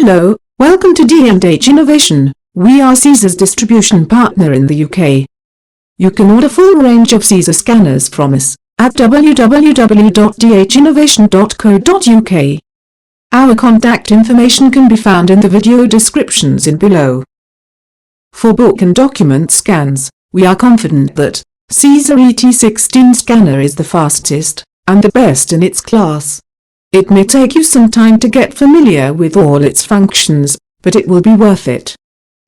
Hello, welcome to D&H Innovation. We are Caesar's distribution partner in the UK. You can order full range of Caesar scanners from us at www.dhinnovation.co.uk. Our contact information can be found in the video descriptions in below. For book and document scans, we are confident that Czur ET-16 Scanner is the fastest and the best in its class. It may take you some time to get familiar with all its functions, but it will be worth it.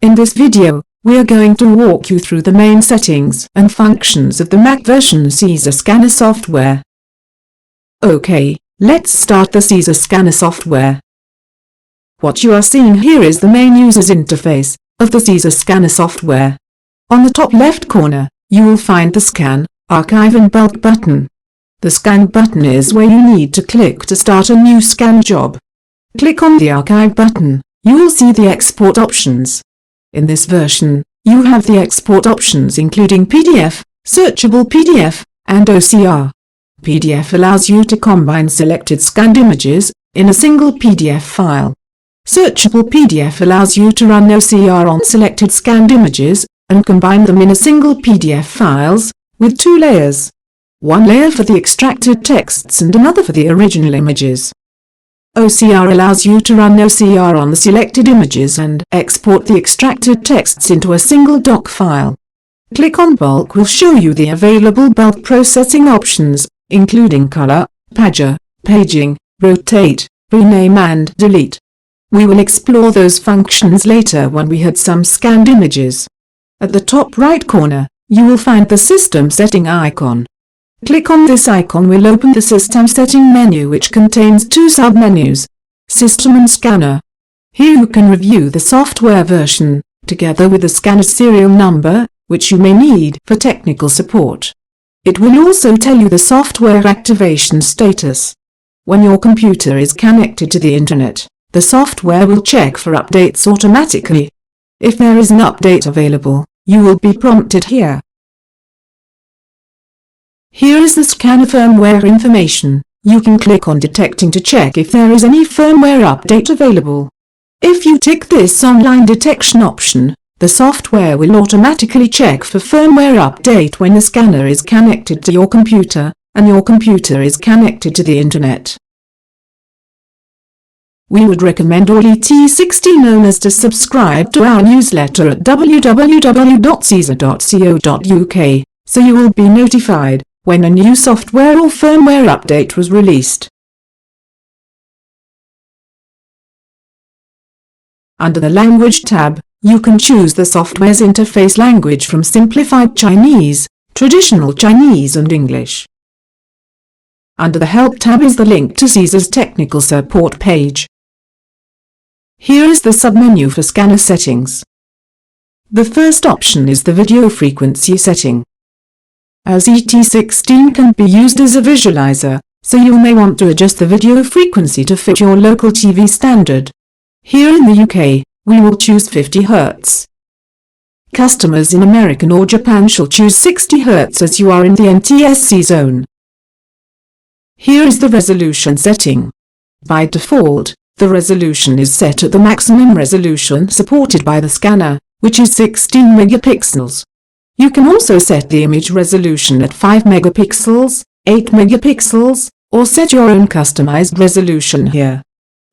In this video, we are going to walk you through the main settings and functions of the Mac version Czur Scanner Software. Okay, let's start the Czur Scanner Software. What you are seeing here is the main user's interface of the Czur Scanner Software. On the top left corner, you will find the Scan, Archive and Bulk button. The Scan button is where you need to click to start a new scan job. Click on the Archive button, you will see the export options. In this version, you have the export options including PDF, searchable PDF, and OCR. PDF allows you to combine selected scanned images in a single PDF file. Searchable PDF allows you to run OCR on selected scanned images and combine them in a single PDF files with two layers. One layer for the extracted texts and another for the original images. OCR allows you to run OCR on the selected images and export the extracted texts into a single doc file. Click on Bulk will show you the available bulk processing options, including color, pager, paging, rotate, rename and delete. We will explore those functions later when we had some scanned images. At the top right corner, you will find the System Setting icon. Click on this icon will open the System Setting menu which contains two sub-menus, System and Scanner. Here you can review the software version, together with the scanner's serial number, which you may need for technical support. It will also tell you the software activation status. When your computer is connected to the internet, the software will check for updates automatically. If there is an update available, you will be prompted here. Here is the scanner firmware information. You can click on Detecting to check if there is any firmware update available. If you tick this online detection option, the software will automatically check for firmware update when the scanner is connected to your computer, and your computer is connected to the internet. We would recommend all ET-16 owners to subscribe to our newsletter at www.caesar.co.uk, so you will be notified when a new software or firmware update was released. Under the Language tab, you can choose the software's interface language from Simplified Chinese, Traditional Chinese and English. Under the Help tab is the link to Caesar's technical support page. Here is the submenu for scanner settings. The first option is the video frequency setting. As ET-16 can be used as a visualizer, so you may want to adjust the video frequency to fit your local TV standard. Here in the UK, we will choose 50 Hz. Customers in America or Japan shall choose 60 Hz as you are in the NTSC zone. Here is the resolution setting. By default, the resolution is set at the maximum resolution supported by the scanner, which is 16 megapixels. You can also set the image resolution at 5 megapixels, 8 megapixels, or set your own customized resolution here.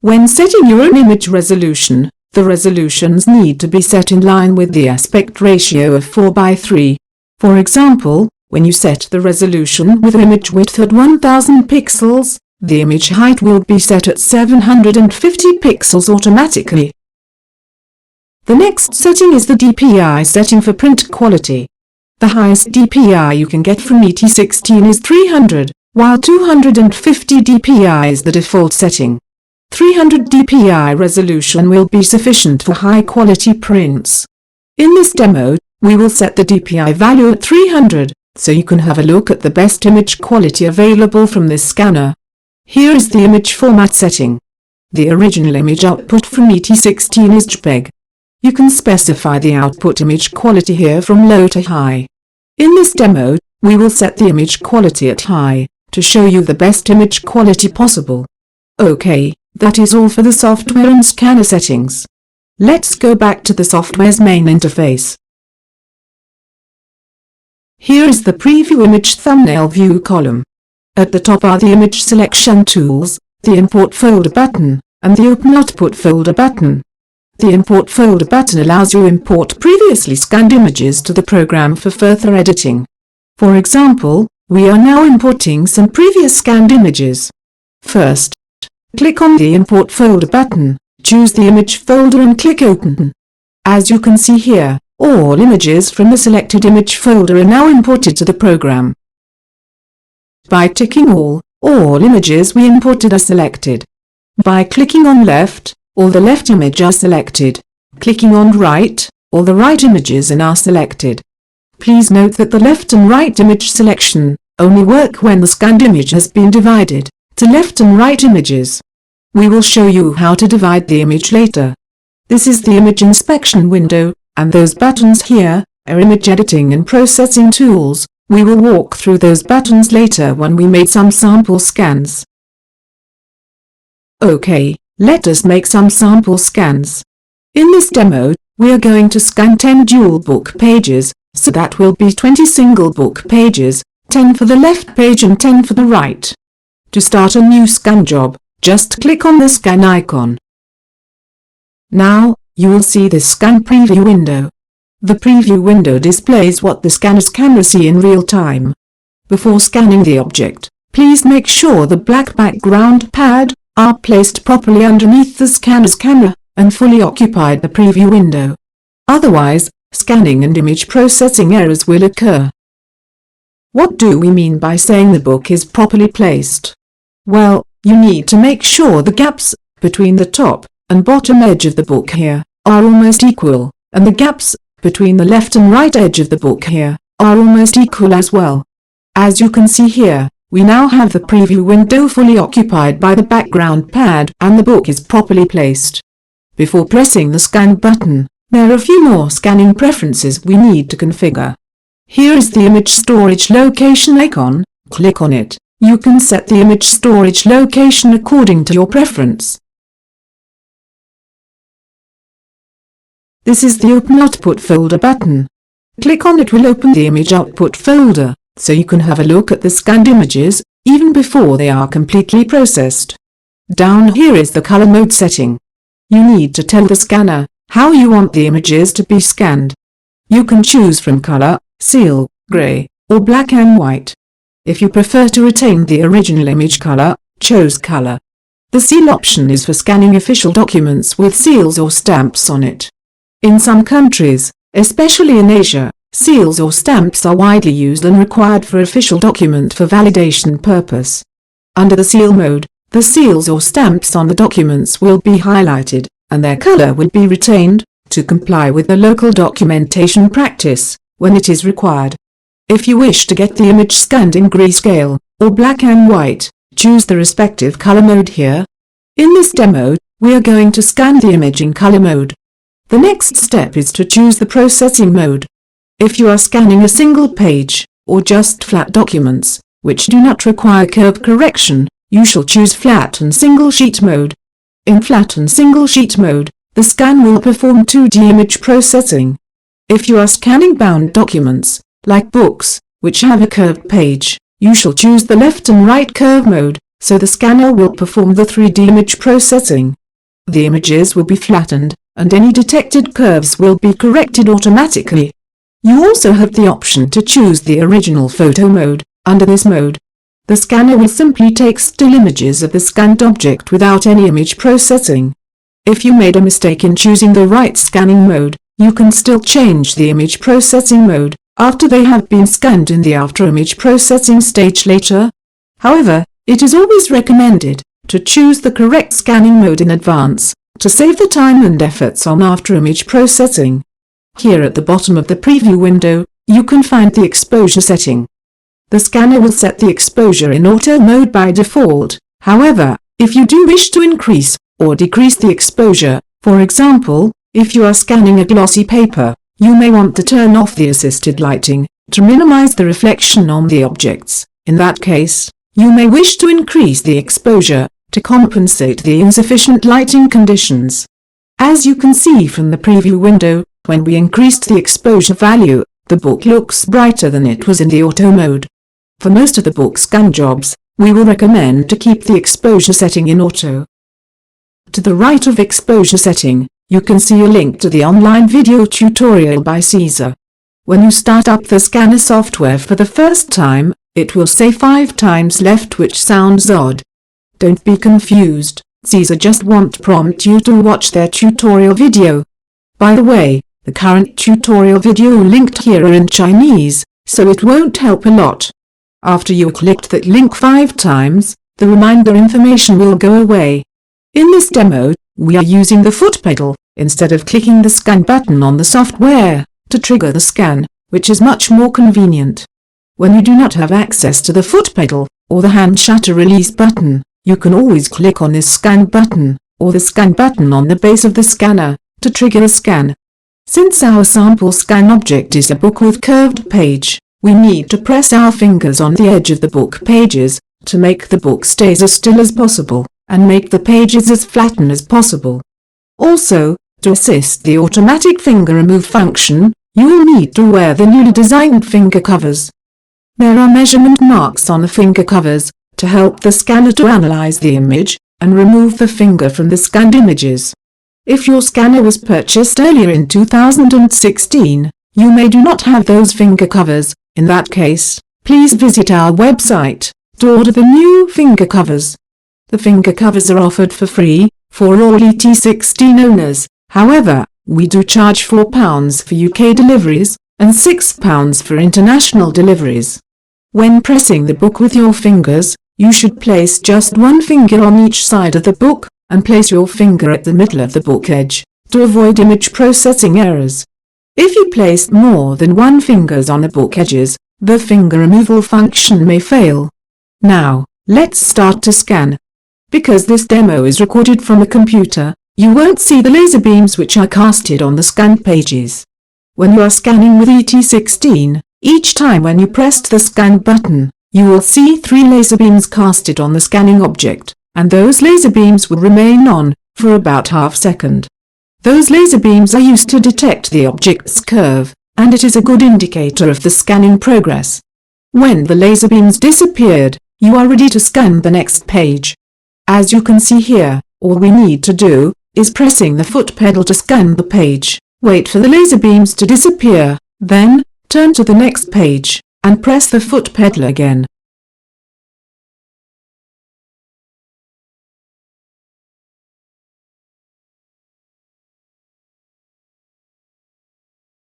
When setting your own image resolution, the resolutions need to be set in line with the aspect ratio of 4:3. For example, when you set the resolution with image width at 1000 pixels, the image height will be set at 750 pixels automatically. The next setting is the DPI setting for print quality. The highest DPI you can get from ET-16 is 300, while 250 DPI is the default setting. 300 DPI resolution will be sufficient for high-quality prints. In this demo, we will set the DPI value at 300, so you can have a look at the best image quality available from this scanner. Here is the image format setting. The original image output from ET-16 is JPEG. You can specify the output image quality here from low to high. In this demo, we will set the image quality at high, to show you the best image quality possible. Okay, That is all for the software and scanner settings. Let's go back to the software's main interface. Here is the preview image thumbnail view column. At the top are the image selection tools, the import folder button, and the open output folder button. The import folder button allows you to import previously scanned images to the program for further editing. For example, we are now importing some previous scanned images. First, click on the import folder button, choose the image folder and click open. As you can see here, all images from the selected image folder are now imported to the program. By ticking all images we imported are selected. By clicking on left, all the left images are selected. Clicking on right, all the right images are now selected. Please note that the left and right image selection only work when the scanned image has been divided to left and right images. We will show you how to divide the image later. This is the image inspection window, and those buttons here are image editing and processing tools. We will walk through those buttons later when we made some sample scans. Okay, let us make some sample scans. In this demo, we are going to scan 10 dual book pages, so that will be 20 single book pages, 10 for the left page and 10 for the right. To start a new scan job, just click on the scan icon. Now, you will see this scan preview window. The preview window displays what the scanners can see in real time. Before scanning the object, please make sure the black background pad are placed properly underneath the scanner's camera and fully occupied the preview window. Otherwise, scanning and image processing errors will occur. What do we mean by saying the book is properly placed? Well, you need to make sure the gaps between the top and bottom edge of the book here are almost equal, and the gaps between the left and right edge of the book here are almost equal as well. As you can see here, we now have the preview window fully occupied by the background pad and the book is properly placed. Before pressing the scan button, there are a few more scanning preferences we need to configure. Here is the image storage location icon. Click on it. You can set the image storage location according to your preference. This is the Open Output folder button. Click on it will open the image output folder, so you can have a look at the scanned images, even before they are completely processed. Down here is the color mode setting. You need to tell the scanner how you want the images to be scanned. You can choose from color, seal, gray, or black and white. If you prefer to retain the original image color, choose color. The seal option is for scanning official documents with seals or stamps on it. In some countries, especially in Asia, seals or stamps are widely used and required for official document for validation purpose. Under the seal mode, the seals or stamps on the documents will be highlighted, and their color will be retained, to comply with the local documentation practice, when it is required. If you wish to get the image scanned in grayscale, or black and white, choose the respective color mode here. In this demo, we are going to scan the image in color mode. The next step is to choose the processing mode. If you are scanning a single page, or just flat documents, which do not require curve correction, you shall choose flat and single sheet mode. In flat and single sheet mode, the scan will perform 2D image processing. If you are scanning bound documents, like books, which have a curved page, you shall choose the left and right curve mode, so the scanner will perform the 3D image processing. The images will be flattened, and any detected curves will be corrected automatically. You also have the option to choose the original photo mode. Under this mode, the scanner will simply take still images of the scanned object without any image processing. If you made a mistake in choosing the right scanning mode, you can still change the image processing mode after they have been scanned in the after image processing stage later. However, it is always recommended to choose the correct scanning mode in advance, to save the time and efforts on after image processing. Here at the bottom of the preview window, you can find the exposure setting. The scanner will set the exposure in auto mode by default. However, if you do wish to increase or decrease the exposure, for example, if you are scanning a glossy paper, you may want to turn off the assisted lighting to minimize the reflection on the objects. In that case, you may wish to increase the exposure to compensate the insufficient lighting conditions. As you can see from the preview window, when we increased the exposure value, the book looks brighter than it was in the auto mode. For most of the book scan jobs, we will recommend to keep the exposure setting in auto. To the right of exposure setting, you can see a link to the online video tutorial by Czur. When you start up the scanner software for the first time, it will say 5 times left, which sounds odd. Don't be confused, Czur just won't prompt you to watch their tutorial video. By the way, the current tutorial video linked here are in Chinese, so it won't help a lot. After you clicked that link 5 times, the reminder information will go away. In this demo, we are using the foot pedal, instead of clicking the scan button on the software, to trigger the scan, which is much more convenient. When you do not have access to the foot pedal, or the hand shutter release button, you can always click on this scan button, or the scan button on the base of the scanner, to trigger a scan. Since our sample scan object is a book with curved page, we need to press our fingers on the edge of the book pages, to make the book stay as still as possible, and make the pages as flattened as possible. Also, to assist the automatic finger remove function, you will need to wear the newly designed finger covers. There are measurement marks on the finger covers, to help the scanner to analyze the image, and remove the finger from the scanned images. If your scanner was purchased earlier in 2016, you may do not have those finger covers. In that case, please visit our website to order the new finger covers. The finger covers are offered for free for all ET-16 owners. However, we do charge £4 for UK deliveries and £6 for international deliveries. When pressing the book with your fingers, you should place just one finger on each side of the book, and place your finger at the middle of the book edge, to avoid image processing errors. If you place more than one finger on the book edges, the finger removal function may fail. Now, let's start to scan. Because this demo is recorded from a computer, you won't see the laser beams which are casted on the scanned pages. When you are scanning with ET-16, each time when you pressed the scan button, you will see 3 laser beams casted on the scanning object, and those laser beams will remain on for about half second. Those laser beams are used to detect the object's curve, and it is a good indicator of the scanning progress. When the laser beams disappeared, you are ready to scan the next page. As you can see here, all we need to do is pressing the foot pedal to scan the page, wait for the laser beams to disappear, then turn to the next page, and press the foot pedal again.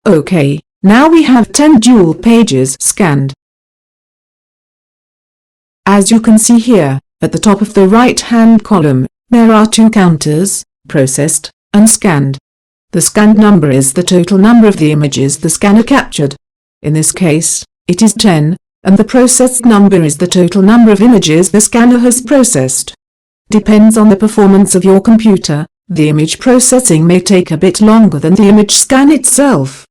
OK, now we have 10 dual pages scanned. As you can see here, at the top of the right-hand column, there are 2 counters, processed and scanned. The scanned number is the total number of the images the scanner captured. In this case, it is 10, and the processed number is the total number of images the scanner has processed. Depends on the performance of your computer, the image processing may take a bit longer than the image scan itself.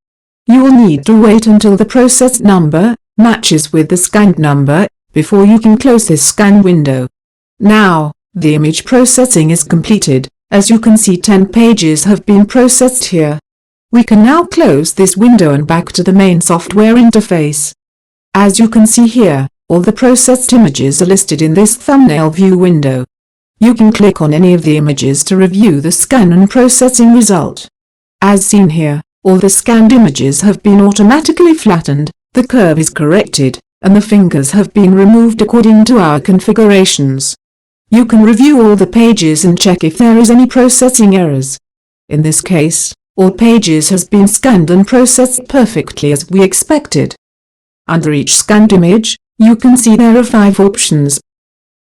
You will need to wait until the processed number matches with the scanned number before you can close this scan window. Now, the image processing is completed. As you can see, 10 pages have been processed here. We can now close this window and back to the main software interface. As you can see here, all the processed images are listed in this thumbnail view window. You can click on any of the images to review the scan and processing result. As seen here, all the scanned images have been automatically flattened, the curve is corrected, and the fingers have been removed according to our configurations. You can review all the pages and check if there is any processing errors. In this case, all pages has been scanned and processed perfectly as we expected. Under each scanned image, you can see there are 5 options: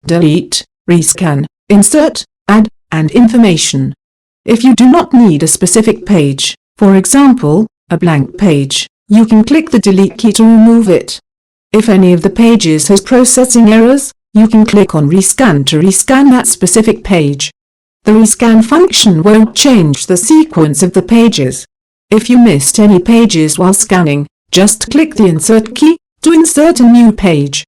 delete, rescan, insert, add, and information. If you do not need a specific page, for example, a blank page, you can click the delete key to remove it. If any of the pages has processing errors, you can click on rescan to rescan that specific page. The rescan function won't change the sequence of the pages. If you missed any pages while scanning, just click the insert key to insert a new page.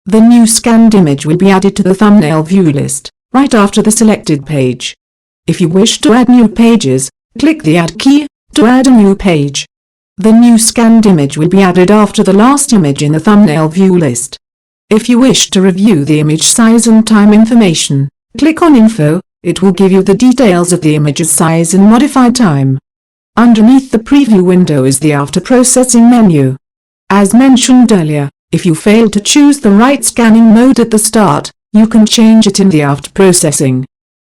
The new scanned image will be added to the thumbnail view list right after the selected page. If you wish to add new pages, click the Add key to add a new page. The new scanned image will be added after the last image in the thumbnail view list. If you wish to review the image size and time information, click on Info. It will give you the details of the image's size and modified time. Underneath the preview window is the After Processing menu. As mentioned earlier, if you fail to choose the right scanning mode at the start, you can change it in the After Processing.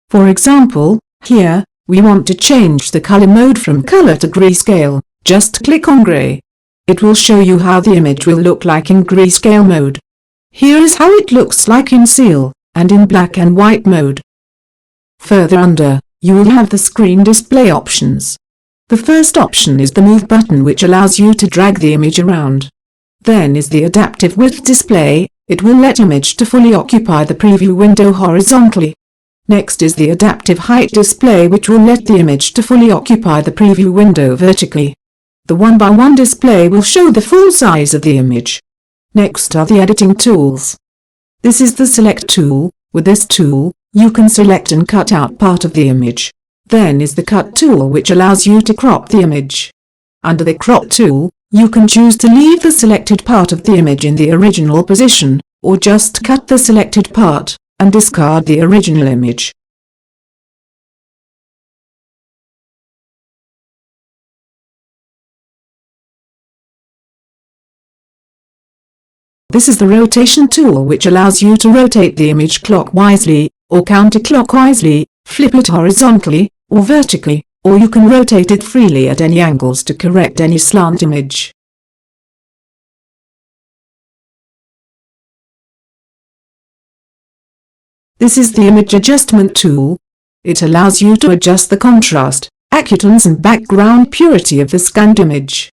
For example, here, we want to change the color mode from color to grayscale. Just click on gray. It will show you how the image will look like in grayscale mode. Here is how it looks like in seal, and in black and white mode. Further under, you will have the screen display options. The first option is the Move button, which allows you to drag the image around. Then is the Adaptive Width display. It will let image to fully occupy the preview window horizontally. Next is the Adaptive Height display, which will let the image to fully occupy the preview window vertically. The 1x1 display will show the full size of the image. Next are the editing tools. This is the Select tool. With this tool, you can select and cut out part of the image. Then is the Cut tool, which allows you to crop the image. Under the Crop tool, you can choose to leave the selected part of the image in the original position, or just cut the selected part and discard the original image. This is the Rotation tool, which allows you to rotate the image clockwise or counterclockwise, flip it horizontally or vertically, or you can rotate it freely at any angles to correct any slant image. This is the Image Adjustment tool. It allows you to adjust the contrast, acutance and background purity of the scanned image.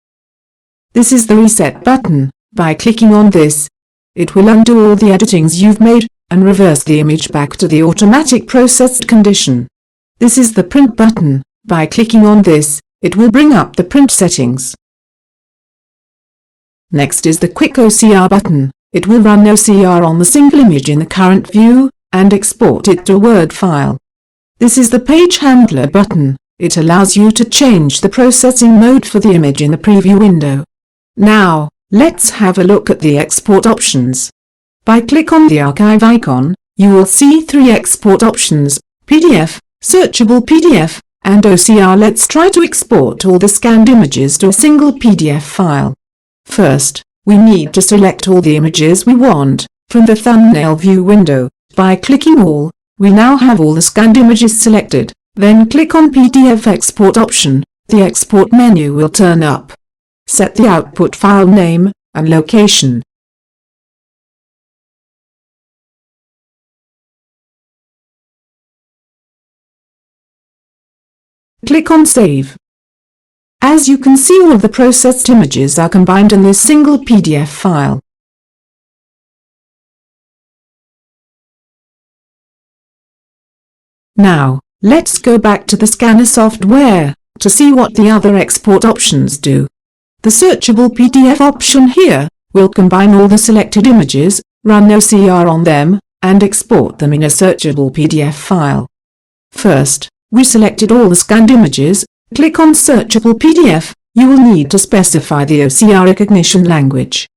This is the Reset button. By clicking on this, it will undo all the editings you've made and reverse the image back to the automatic processed condition. This is the Print button. By clicking on this, it will bring up the print settings. Next is the Quick OCR button. It will run OCR on the single image in the current view and export it to a Word file. This is the Page Handler button. It allows you to change the processing mode for the image in the preview window. Now, let's have a look at the export options. By click on the archive icon, you will see 3 export options: PDF, searchable PDF, and OCR. Let's try to export all the scanned images to a single PDF file. First, we need to select all the images we want from the thumbnail view window. By clicking All, we now have all the scanned images selected. Then click on PDF Export option. The export menu will turn up. Set the output file name and location. Click on Save. As you can see, all of the processed images are combined in this single PDF file. Now, let's go back to the Scanner software to see what the other export options do. The searchable PDF option here will combine all the selected images, run OCR on them, and export them in a searchable PDF file. First, we selected all the scanned images. Click on Searchable PDF. You will need to specify the OCR recognition language.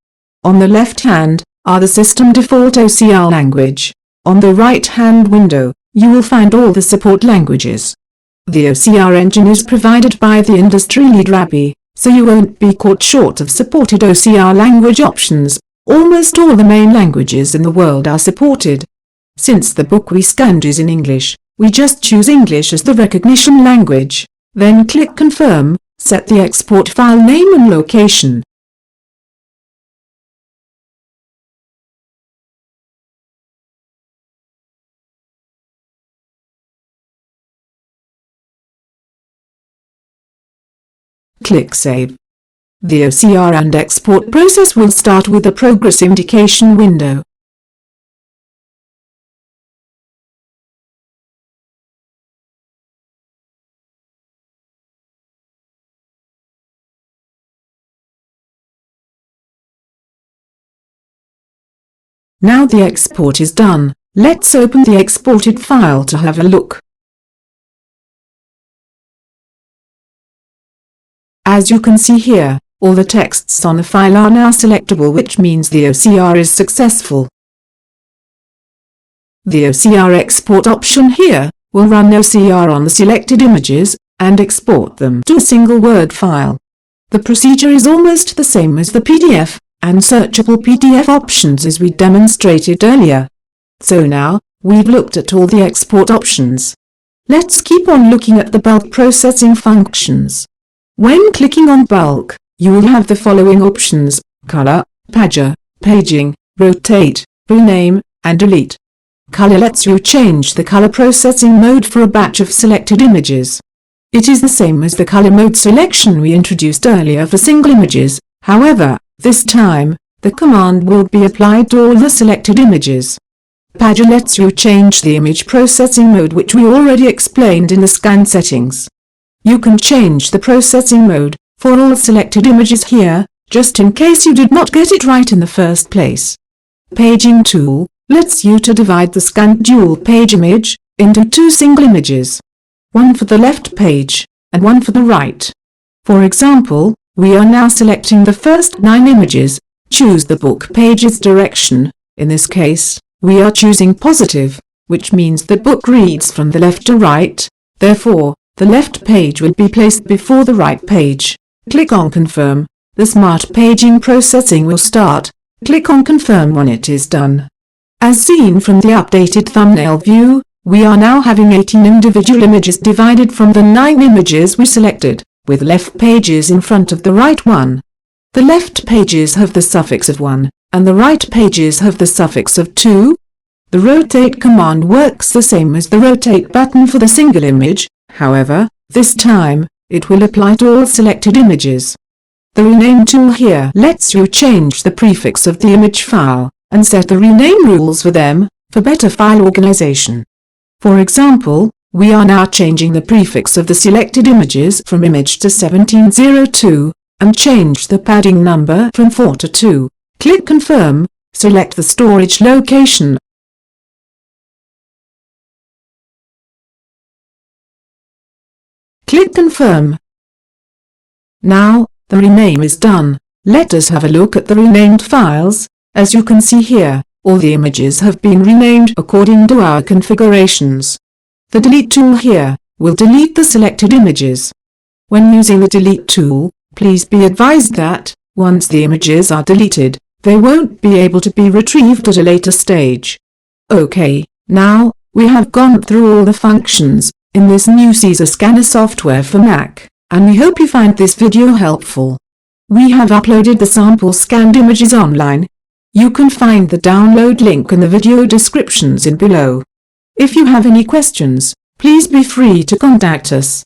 On the left hand are the system default OCR language. On the right hand window, you will find all the support languages. The OCR engine is provided by the industry leader ABBYY, so you won't be caught short of supported OCR language options. Almost all the main languages in the world are supported. Since the book we scanned is in English, we just choose English as the recognition language. Then click Confirm, set the export file name and location. Click Save. The OCR and export process will start with a progress indication window. Now the export is done. Let's open the exported file to have a look. As you can see here, all the texts on the file are now selectable, which means the OCR is successful. The OCR export option here will run OCR on the selected images and export them to a single Word file. The procedure is almost the same as the PDF and searchable PDF options as we demonstrated earlier. So now, we've looked at all the export options. Let's keep on looking at the bulk processing functions. When clicking on bulk, you will have the following options: color, pager, paging, rotate, rename, and delete. Color lets you change the color processing mode for a batch of selected images. It is the same as the color mode selection we introduced earlier for single images. However, this time, the command will be applied to all the selected images. Pager lets you change the image processing mode, which we already explained in the scan settings. You can change the processing mode for all selected images here, just in case you did not get it right in the first place. Paging tool lets you to divide the scanned dual page image into two single images, one for the left page and one for the right. For example, we are now selecting the first 9 images. Choose the book page's direction. In this case, we are choosing positive, which means the book reads from the left to right. Therefore, the left page will be placed before the right page. Click on Confirm. The smart paging processing will start. Click on Confirm when it is done. As seen from the updated thumbnail view, we are now having 18 individual images divided from the 9 images we selected, with left pages in front of the right one. The left pages have the suffix of 1, and the right pages have the suffix of 2. The rotate command works the same as the rotate button for the single image. However, this time, it will apply to all selected images. The rename tool here lets you change the prefix of the image file and set the rename rules for them, for better file organization. For example, we are now changing the prefix of the selected images from image to 1702, and change the padding number from 4 to 2. Click Confirm, select the storage location. Click Confirm. Now, the rename is done. Let us have a look at the renamed files. As you can see here, all the images have been renamed according to our configurations. The Delete tool here will delete the selected images. When using the Delete tool, please be advised that, once the images are deleted, they won't be able to be retrieved at a later stage. Okay, now, we have gone through all the functions in this new Czur Scanner software for Mac, and we hope you find this video helpful. We have uploaded the sample scanned images online. You can find the download link in the video descriptions in below. If you have any questions, please be free to contact us.